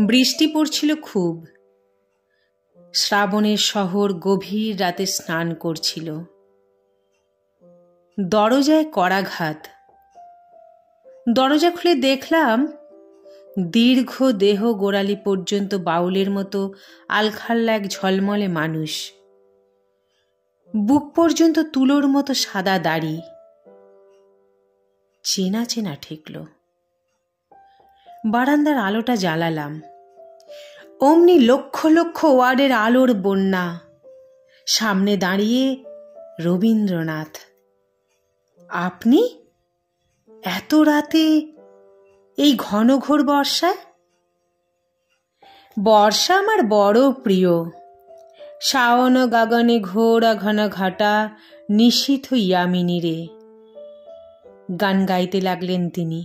বৃষ্টি পড়ছিল খুব। শ্রাবণের শহর গভীর রাতে স্নান করছিল। দরজায় করাঘাত। দরজা খুলে দেখলাম দীর্ঘ দেহ গোড়ালি পর্যন্ত বাউলের মতো আলখাল্লা এক ঝলমলে মানুষ, বুক পর্যন্ত তুলোর মতো সাদা দাড়ি। চেনা চেনা ঠেকল। বারান্দার আলোটা জ্বালালাম। অমনি লক্ষ লক্ষ ওয়ার্ডের আলোর বন্যা। সামনে দাঁড়িয়ে রবীন্দ্রনাথ। আপনি এত রাতে এই ঘন ঘোর বর্ষায়? বর্ষা আমার বড় প্রিয়। শাওন গাগনে ঘোরা ঘন ঘাটা নিশীথ ইয়ামিনী রে, গান গাইতে লাগলেন তিনি।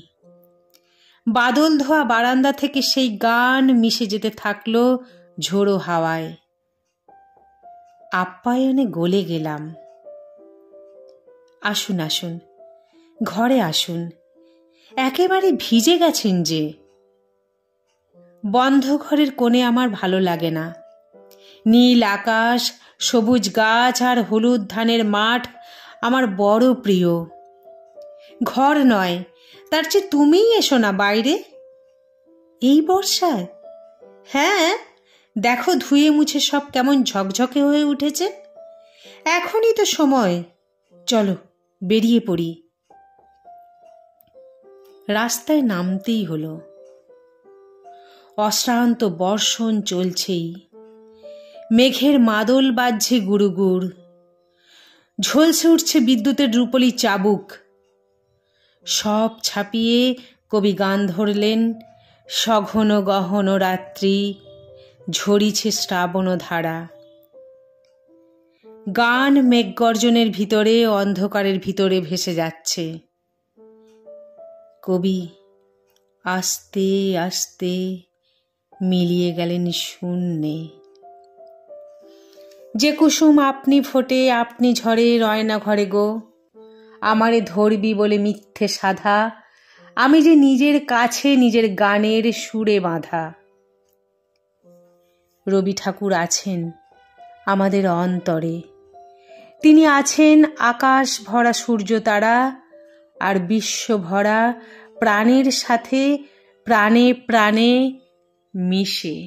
বাদল ধোয়া বারান্দা থেকে সেই গান মিশে যেতে থাকলো ঝোড়ো হাওয়ায়। আপ্যায়নে গলে গেলাম। আসুন আসুন, ঘরে আসুন, একেবারে ভিজে গেছেন যে। বন্ধ ঘরের কোণে আমার ভালো লাগে না। নীল আকাশ, সবুজ গাছ আর হলুদ ধানের মাঠ আমার বড় প্রিয়। ঘর নয়, তার চেয়ে তুমিই এসো না বাইরে এই বর্ষায়। হ্যাঁ, দেখো ধুয়ে মুছে সব কেমন ঝকঝকে হয়ে উঠেছে। এখনই তো সময়, চলো বেরিয়ে পড়ি। রাস্তায় নামতেই হলো। অশ্রান্ত বর্ষণ চলছেই। মেঘের মাদল বাজছে গুড়ুগুড়। ঝলসে উঠছে বিদ্যুতের রূপলি চাবুক। সব ছাপিয়ে কবি গান ধরলেন, সঘন গহন রাত্রি, ঝরিছে শ্রাবণ ধারা। গান মেঘগর্জনের ভিতরে, অন্ধকারের ভিতরে ভেসে যাচ্ছে। কবি আস্তে আস্তে মিলিয়ে গেলেন শূন্যে। যে কুসুম আপনি ফোটে আপনি ঝরে রয়না ঘরে গো, আমারে ধরবি বলে মিথ্যে সাধা, আমি যে নিজের কাছে নিজের গানের সুরে বাঁধা। রবি ঠাকুর আছেন আমাদের অন্তরে। তিনি আছেন আকাশ ভরা সূর্য তারা আর বিশ্ব ভরা প্রাণের সাথে প্রাণে প্রাণে মিশে।